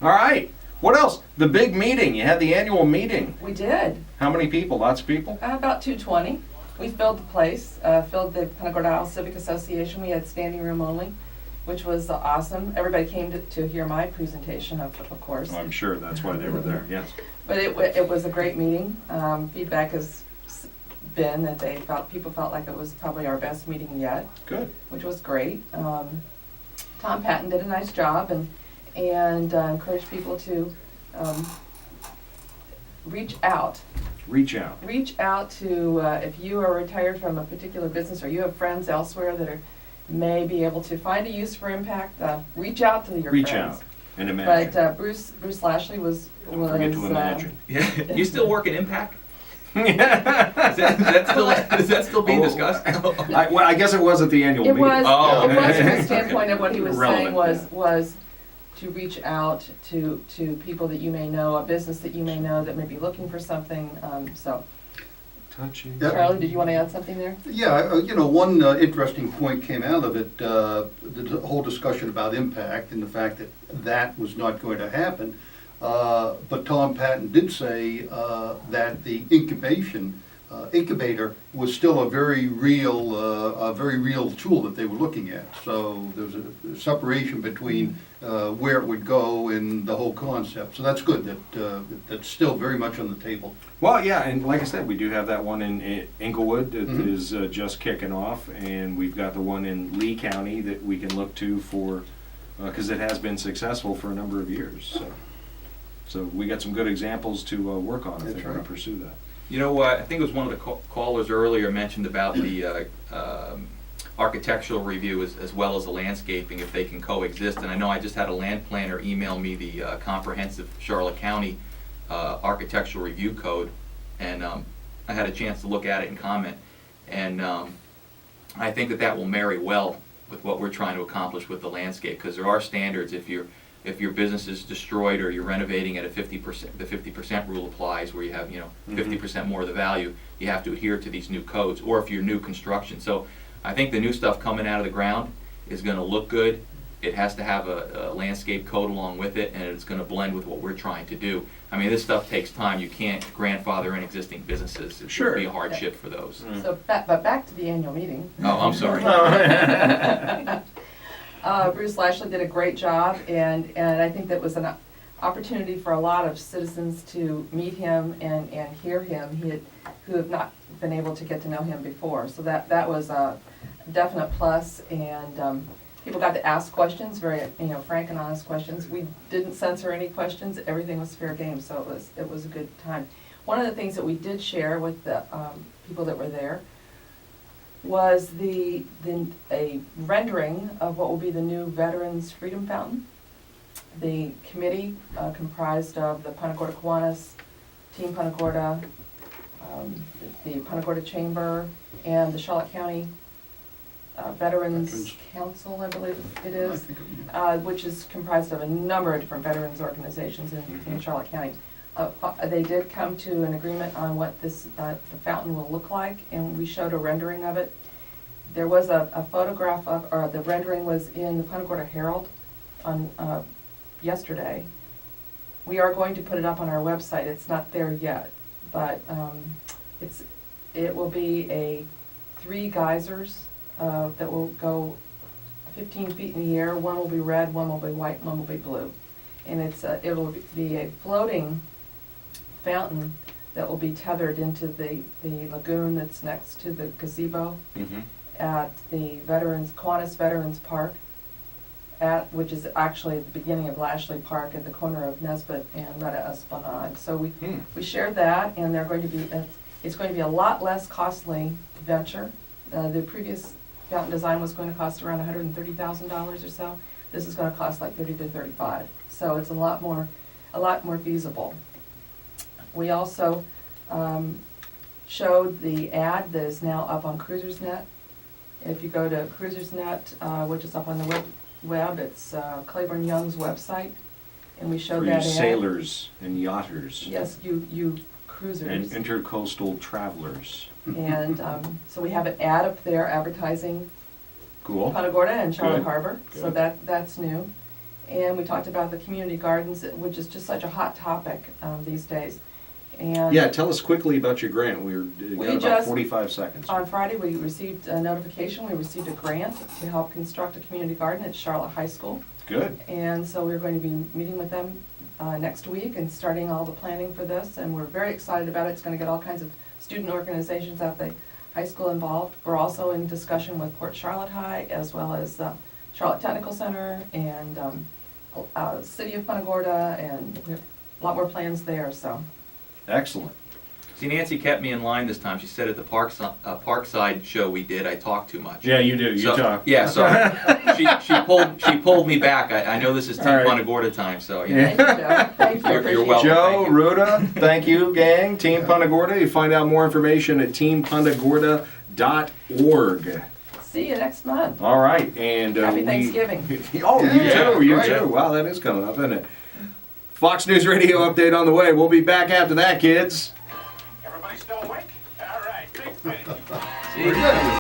All right. What else? The big meeting. You had the annual meeting. We did. How many people? Lots of people? About 220. We filled the place, filled the Punta Gorda Civic Association. We had standing room only, which was awesome. Everybody came to hear my presentation, of course. Well, I'm sure that's why they were there, yes. But it was a great meeting. Feedback has been that people felt like it was probably our best meeting yet. Good. Which was great. Tom Patton did a nice job and encouraged people to reach out. Reach out. Reach out to, if you are retired from a particular business or you have friends elsewhere that may be able to find a use for impact, reach out to your friends. Reach out and imagine. But Bruce Lashley was forget to imagine. Yeah. You still work in impact? Is Is that still being discussed? I guess it was at the annual It meeting. was, Oh, it was okay. from the standpoint of what he was saying Relevant, was to reach out to people that you may know, a business that you may know that may be looking for something, so. Touching. Yep. Charlie, did you want to add something there? Yeah, one interesting point came out of it, the whole discussion about impact and the fact that that was not going to happen. But Tom Patton did say that the incubator was still a very real tool that they were looking at. So there's a separation between where it would go and the whole concept. So that's good that that's still very much on the table. Well, yeah, and like I said, we do have that one in Inglewood that Mhm. is just kicking off, and we've got the one in Lee County that we can look to for, because it has been successful for a number of years. So we got some good examples to work on if That's they want right. to pursue that. You know what? I think it was one of the callers earlier mentioned about the architectural review as well as the landscaping, if they can coexist. And I know I just had a land planner email me the comprehensive Charlotte County architectural review code, and I had a chance to look at it and comment. And I think that will marry well with what we're trying to accomplish with the landscape, because there are standards. If your business is destroyed or you're renovating at a 50%, the 50% rule applies, where you have 50% more of the value, you have to adhere to these new codes. Or if you're new construction, so I think the new stuff coming out of the ground is going to look good. It has to have a landscape code along with it, and it's going to blend with what we're trying to do. I mean, this stuff takes time. You can't grandfather in existing businesses. It Sure. would be a hardship for those. So, but back to the annual meeting. Oh, I'm sorry. Bruce Lashley did a great job, and I think that was an opportunity for a lot of citizens to meet him and hear him, who have not been able to get to know him before. So that was a definite plus, and people got to ask questions, very frank and honest questions. We didn't censor any questions; everything was fair game, so it was a good time. One of the things that we did share with the people that were there was a rendering of what will be the new Veterans Freedom Fountain. The committee comprised of the Punta Gorda Kiwanis, Team Punta Gorda, the Punta Gorda Chamber, and the Charlotte County Veterans Council, I believe it I is, think which is comprised of a number of different veterans organizations in Charlotte County. They did come to an agreement on what the fountain will look like, and we showed a rendering of it. There was a photograph of, or the rendering was in the Punta Gorda Herald on yesterday. We are going to put it up on our website. It's not there yet, but it will be 3 geysers that will go 15 feet in the air. One will be red, one will be white, one will be blue, and it will be a floating fountain that will be tethered into the lagoon that's next to the gazebo at the Kiwanis Veterans Park, which is actually at the beginning of Lashley Park at the corner of Nesbitt and Retta Esplanade. So we shared that, and it's going to be a lot less costly venture. The previous fountain design was going to cost around $130,000 or so. This is going to cost like $30 to $35. So it's a lot more feasible. We also showed the ad that is now up on Cruisersnet. If you go to Cruisersnet, which is up on the web, it's Claiborne Young's website, and we showed For that you ad. sailors and yachters. Yes, you cruisers. And intercoastal travelers. And so we have an ad up there advertising Cool. Punta Gorda and Charlotte Good. Harbor, so Good. that's new. And we talked about the community gardens, which is just such a hot topic these days. And Yeah, tell us quickly about your grant. We got about just- 45 seconds. on Friday, we received a notification, we received a grant to help construct a community garden at Charlotte High School. Good. And so we're going to be meeting with them next week and starting all the planning for this. And we're very excited about it. It's going to get all kinds of student organizations at the high school involved. We're also in discussion with Port Charlotte High, as well as Charlotte Technical Center and City of Punta Gorda, and we have a lot more plans there, so. Excellent. See, Nancy kept me in line this time. She said at the Parkside show we did, I talk too much. Yeah, you do. You So- talk. Yeah, so she pulled me back. I know this is Team All right. Punta Gorda time, so, you know. Thank you, Joe. Thank you. You're Appreciate it. welcome. Joe, Thank you. Ruta, thank you, gang. Team Punta Gorda. You find out more information at teampuntagorda.org. See you next month. All right, and Happy Thanksgiving. Oh, you Yeah, too. You right. too. Wow, that is coming up, isn't it? Fox News Radio update on the way. We'll be back after that, kids. Everybody still awake? All right, big finish. See?